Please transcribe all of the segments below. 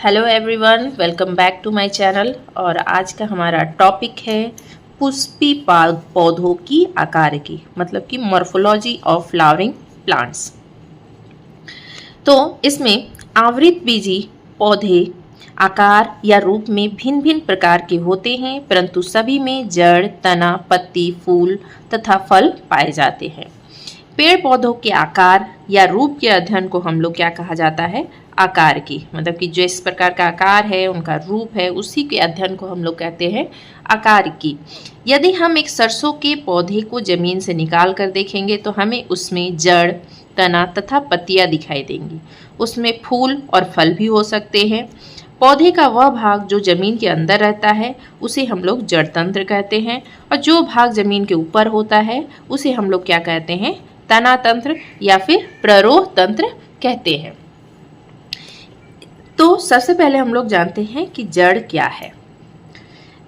Hello everyone, welcome back to my channel. और आज का हमारा टॉपिक है पुष्पी पौधों की आकार की, मतलब कि मॉर्फोलॉजी ऑफ फ्लावरिंग प्लांट्स। तो इसमें आवृतबीजी पौधे आकार या रूप में भिन्न भिन्न प्रकार के होते हैं, परंतु सभी में जड़, तना, पत्ती, फूल तथा फल पाए जाते हैं। पेड़ पौधों के आकार या रूप के अध्ययन को हम लोग क्या कहा जाता है? आकार की, मतलब कि जिस प्रकार का आकार है, उनका रूप है, उसी के अध्ययन को हम लोग कहते हैं आकार की। यदि हम एक सरसों के पौधे को जमीन से निकाल कर देखेंगे तो हमें उसमें जड़, तना तथा पत्तियां दिखाई देंगी। उसमें फूल और फल भी हो सकते हैं। पौधे का वह भाग जो जमीन के अंदर रहता है उसे हम लोग जड़ तंत्र कहते हैं, और जो भाग जमीन के ऊपर होता है उसे हम लोग क्या कहते हैं? तना तंत्र या फिर प्ररोह तंत्र कहते हैं। तो सबसे पहले हम लोग जानते हैं कि जड़ क्या है।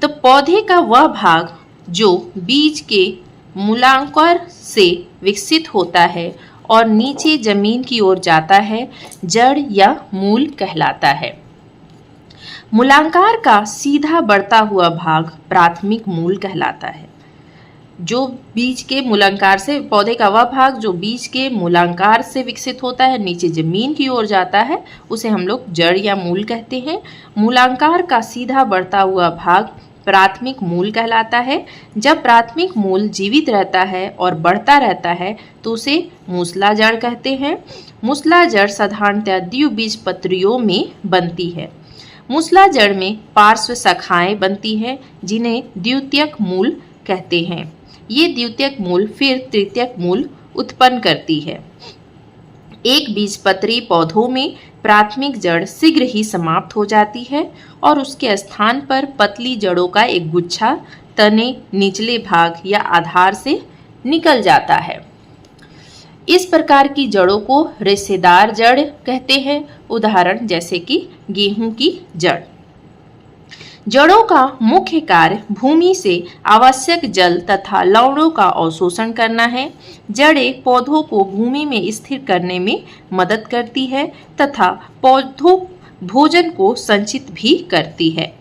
तो पौधे का वह भाग जो बीज के मूलांकुर से विकसित होता है और नीचे जमीन की ओर जाता है, जड़ या मूल कहलाता है। मूलांकार का सीधा बढ़ता हुआ भाग प्राथमिक मूल कहलाता है। जो बीज के मूलांकार से, पौधे का वह भाग जो बीज के मूलांकार से विकसित होता है, नीचे जमीन की ओर जाता है, उसे हम लोग जड़ या मूल कहते हैं। मूलांकार का सीधा बढ़ता हुआ भाग प्राथमिक मूल कहलाता है। जब प्राथमिक मूल जीवित रहता है और बढ़ता रहता है तो उसे मूसला जड़ कहते हैं। मूसला जड़ साधारणतः द्विबीजपत्रियों में बनती है। मूसला जड़ में पार्श्व शाखाएं बनती हैं जिन्हें द्वितीयक मूल कहते हैं। ये द्वितीयक मूल फिर तृतीयक मूल उत्पन्न करती है। एक बीजपत्री पौधों में प्राथमिक जड़ शीघ्र ही समाप्त हो जाती है और उसके स्थान पर पतली जड़ों का एक गुच्छा तने, निचले भाग या आधार से निकल जाता है। इस प्रकार की जड़ों को रेशेदार जड़ कहते हैं। उदाहरण जैसे कि गेहूं की जड़। जड़ों का मुख्य कार्य भूमि से आवश्यक जल तथा लवणों का अवशोषण करना है। जड़ें पौधों को भूमि में स्थिर करने में मदद करती है तथा पौधों भोजन को संचित भी करती है।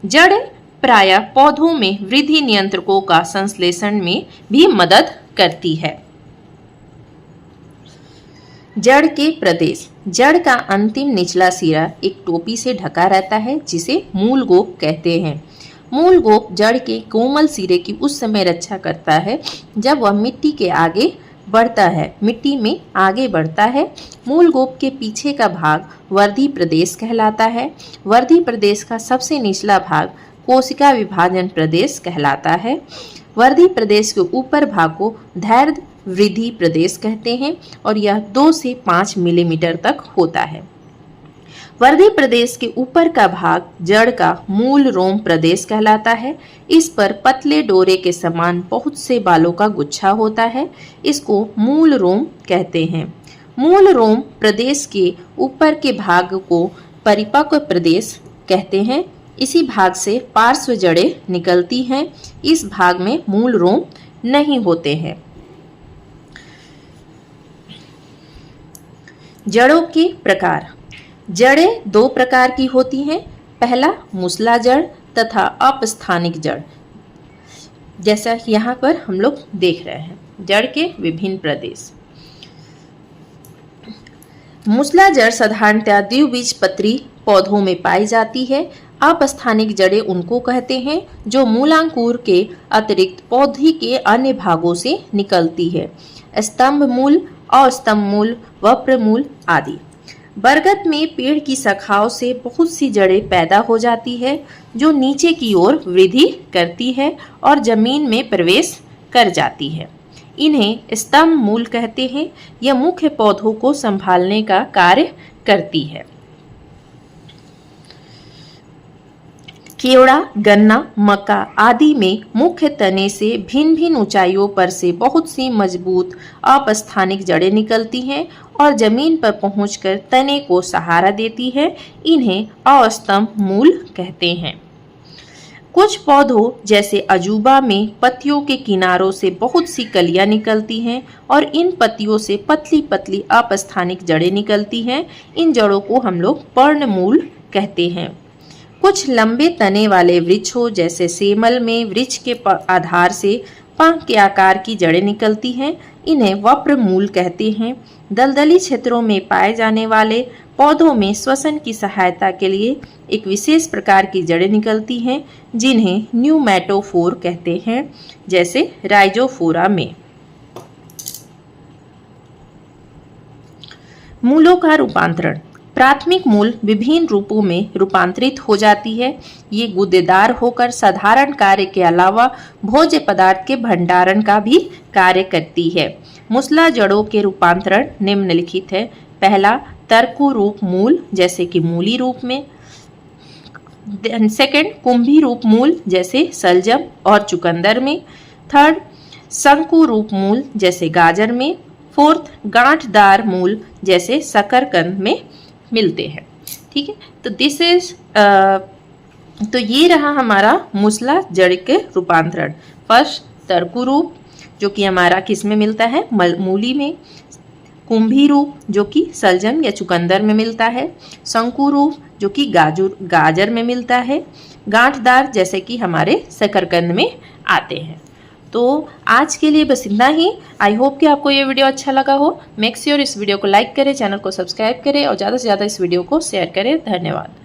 जड़ें प्रायः पौधों में वृद्धि नियंत्रकों का संश्लेषण में भी मदद करती है। जड़ के प्रदेश। जड़ का अंतिम निचला सिरा एक टोपी से ढका रहता है जिसे मूल गोप कहते हैं। मूल गोप जड़ के कोमल सिरे की उस समय रक्षा करता है जब वह मिट्टी में आगे बढ़ता है। मूल गोप के पीछे का भाग वर्धी प्रदेश कहलाता है। वर्धी प्रदेश का सबसे निचला भाग कोशिका विभाजन प्रदेश कहलाता है। वर्धी प्रदेश के ऊपर भाग को धैर्य वृद्धि प्रदेश कहते हैं और यह 2 से 5 मिलीमीटर तक होता है। वर्धी प्रदेश के ऊपर का भाग जड़ का मूल रोम प्रदेश कहलाता है। इस पर पतले डोरे के समान बहुत से बालों का गुच्छा होता है। इसको मूल रोम कहते हैं। मूल रोम प्रदेश के ऊपर के भाग को परिपक्व प्रदेश कहते हैं। इसी भाग से पार्श्व जड़ें निकलती हैं। इस भाग में मूल रोम नहीं होते हैं। जड़ों के प्रकार। जड़ें 2 प्रकार की होती हैं। पहला मूसला जड़ तथा अपस्थानिक जड़। जैसा यहाँ पर हम लोग देख रहे हैं, जड़ के विभिन्न प्रदेश। मूसला जड़ साधारणतः द्विबीजपत्री पौधों में पाई जाती है। अपस्थानिक जड़ें उनको कहते हैं जो मूलांकुर के अतिरिक्त पौधे के अन्य भागों से निकलती है। स्तंभ मूल, अस्तंभ मूल, वक्र मूल आदि। बरगद में पेड़ की शाखाओं से बहुत सी जड़ें पैदा हो जाती है जो नीचे की ओर वृद्धि करती है और जमीन में प्रवेश कर जाती है। इन्हें स्तंभ मूल कहते हैं। यह मुख्य पौधों को संभालने का कार्य करती है। केवड़ा, गन्ना, मक्का आदि में मुख्य तने से भिन्न भिन्न ऊंचाइयों पर से बहुत सी मजबूत अपस्थानिक जड़ें निकलती हैं और जमीन पर पहुंचकर तने को सहारा देती है। इन्हें अस्तंभ मूल कहते हैं। कुछ पौधों जैसे अजूबा में पत्तियों के किनारों से बहुत सी कलियां निकलती हैं और इन पत्तियों से पतली पतली अपस्थानिक जड़ें निकलती हैं। इन जड़ों को हम लोग पर्णमूल कहते हैं। कुछ लंबे तने वाले वृक्षों जैसे सेमल में वृक्ष के आधार से पंख के आकार की जड़ें निकलती हैं। इन्हें वप्र मूल कहते हैं। दलदली क्षेत्रों में पाए जाने वाले पौधों में श्वसन की सहायता के लिए एक विशेष प्रकार की जड़ें निकलती हैं जिन्हें न्यूमैटोफोर कहते हैं, जैसे राइजोफोरा में। मूलों का रूपांतरण। प्राथमिक मूल विभिन्न रूपों में रूपांतरित हो जाती है। ये गूदेदार होकर साधारण कार्य के अलावा भोज्य पदार्थ के भंडारण का भी कार्य करती है। मूसला जड़ों के रूपांतरण निम्नलिखित है। पहला, तरकु रूप मूल जैसे कि मूली रूप में। सेकंड, कुंभी रूप मूल जैसे सलजम और चुकंदर में। थर्ड, शंकु रूप मूल जैसे गाजर में। फोर्थ, गांठदार मूल जैसे शकरकंद में मिलते हैं। ठीक है, तो दिस इज तो ये रहा हमारा मूसला जड़ के रूपांतरण। फर्स्ट, तरकु रूप जो कि हमारा किस में मिलता है, मूली में। कुंभी रूप जो कि सलजम या चुकंदर में मिलता है। शंकु रूप जो कि गाजर में मिलता है। गांठदार जैसे कि हमारे शकरकंद में आते हैं। तो आज के लिए बस इतना ही। आई होप कि आपको ये वीडियो अच्छा लगा हो। मेक श्योर इस वीडियो को लाइक करें, चैनल को सब्सक्राइब करें और ज़्यादा से ज़्यादा इस वीडियो को शेयर करें। धन्यवाद।